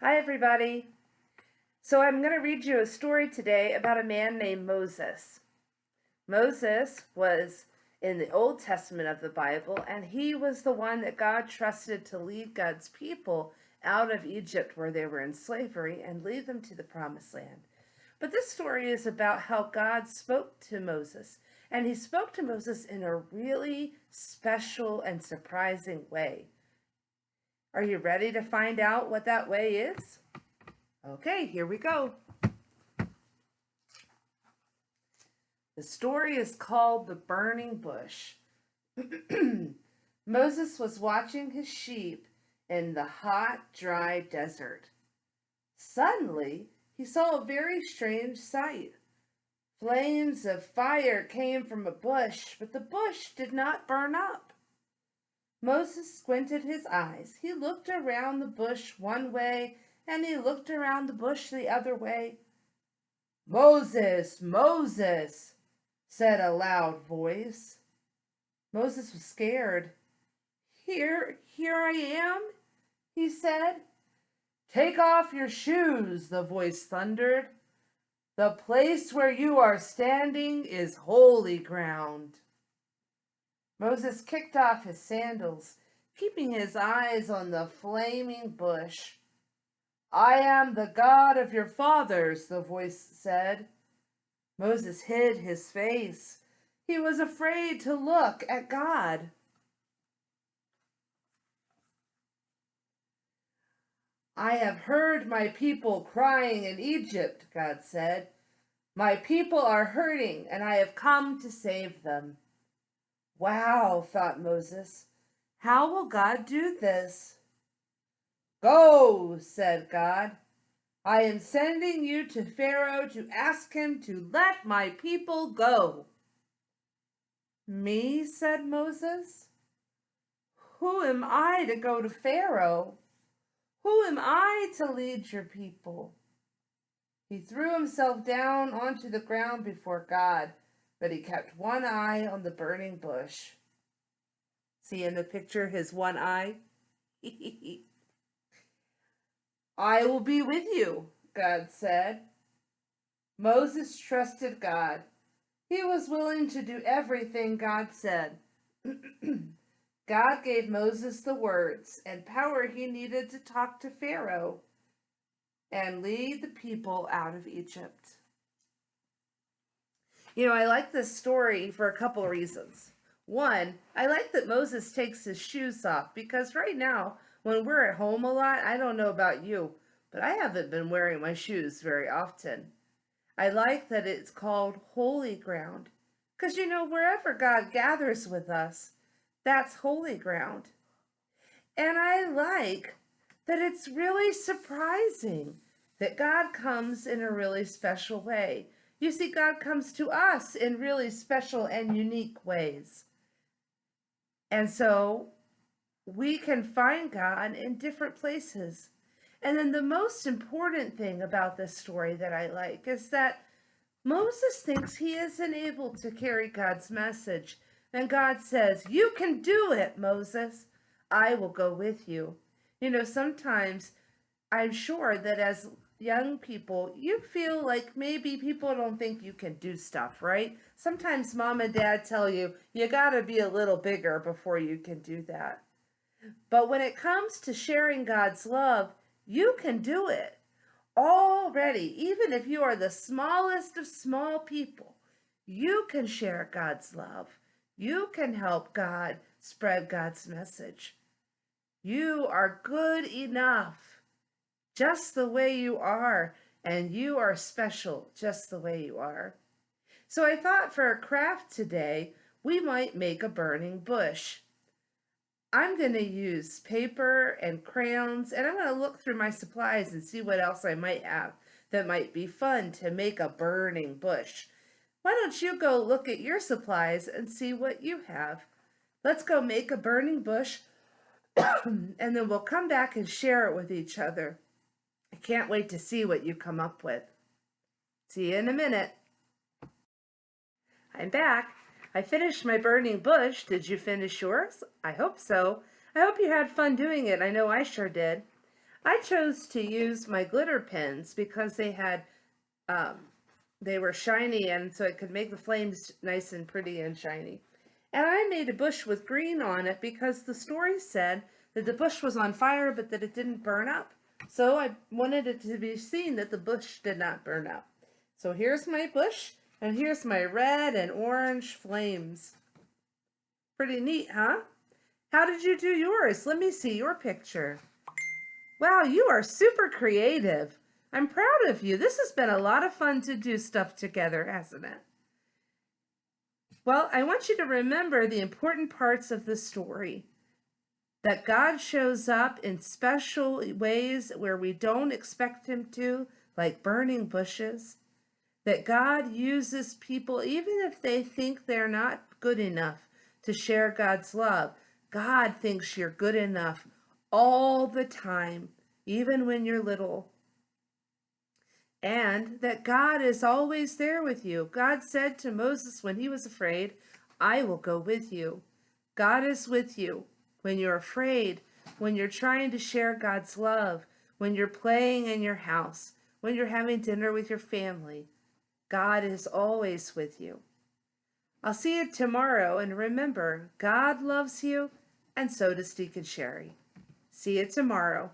Hi, everybody. So I'm going to read you a story today about a man named Moses. Moses was in the Old Testament of the Bible, and he was the one that God trusted to lead God's people out of Egypt where they were in slavery and lead them to the Promised Land. But this story is about how God spoke to Moses, and he spoke to Moses in a really special and surprising way. Are you ready to find out what that way is? Okay, here we go. The story is called The Burning Bush. Moses was watching his sheep in the hot, dry desert. Suddenly, he saw a very strange sight. Flames of fire came from a bush, but the bush did not burn up. Moses squinted his eyes. He looked around the bush one way, and he looked around the bush the other way. "Moses, Moses," said a loud voice. Moses was scared. Here I am," he said. "Take off your shoes," the voice thundered. "The place where you are standing is holy ground." Moses kicked off his sandals, keeping his eyes on the flaming bush. "I am the God of your fathers," the voice said. Moses hid his face. He was afraid to look at God. "I have heard my people crying in Egypt," God said. "My people are hurting, and I have come to save them." Wow, thought Moses. How will God do this? "Go," said God. "I am sending you to Pharaoh to ask him to let my people go." "Me?" said Moses. "Who am I to go to Pharaoh? Who am I to lead your people?" He threw himself down onto the ground before God, but he kept one eye on the burning bush. See in the picture his one eye? "I will be with you," God said. Moses trusted God. He was willing to do everything God said. God gave Moses the words and power he needed to talk to Pharaoh and lead the people out of Egypt. I like this story for a couple of reasons. One, I like that Moses takes his shoes off because right now, when we're at home a lot, I don't know about you, but I haven't been wearing my shoes very often. I like that it's called holy ground because wherever God gathers with us, that's holy ground. And I like that it's really surprising that God comes in a really special way. You see, God comes to us in really special and unique ways. And so we can find God in different places. And then the most important thing about this story that I like is that Moses thinks he isn't able to carry God's message. And God says, "You can do it, Moses. I will go with you." Sometimes I'm sure that as young people, you feel like maybe people don't think you can do stuff, right? Sometimes mom and dad tell you, you got to be a little bigger before you can do that. But when it comes to sharing God's love, you can do it already. Even if you are the smallest of small people, you can share God's love. You can help God spread God's message. You are good enough just the way you are, and you are special just the way you are. So I thought for a craft today, we might make a burning bush. I'm going to use paper and crayons, and I'm going to look through my supplies and see what else I might have that might be fun to make a burning bush. Why don't you go look at your supplies and see what you have? Let's go make a burning bush, and then we'll come back and share it with each other. I can't wait to see what you come up with. See you in a minute. I'm back. I finished my burning bush. Did you finish yours? I hope so. I hope you had fun doing it. I know I sure did. I chose to use my glitter pens because um, they were shiny, and so it could make the flames nice and pretty and shiny. And I made a bush with green on it because the story said that the bush was on fire but that it didn't burn up. So I wanted it to be seen that the bush did not burn up. So here's my bush, and here's my red and orange flames. Pretty neat, huh? How did you do yours? Let me see your picture. Wow, you are super creative. I'm proud of you. This has been a lot of fun to do stuff together, hasn't it? Well, I want you to remember the important parts of the story. That God shows up in special ways where we don't expect him to, like burning bushes. That God uses people, even if they think they're not good enough to share God's love. God thinks you're good enough all the time, even when you're little. And that God is always there with you. God said to Moses when he was afraid, I will go with you. God is with you when you're afraid, when you're trying to share God's love, when you're playing in your house, when you're having dinner with your family. God is always with you. I'll see you tomorrow, and remember, God loves you, and so does Deacon Shari. See you tomorrow.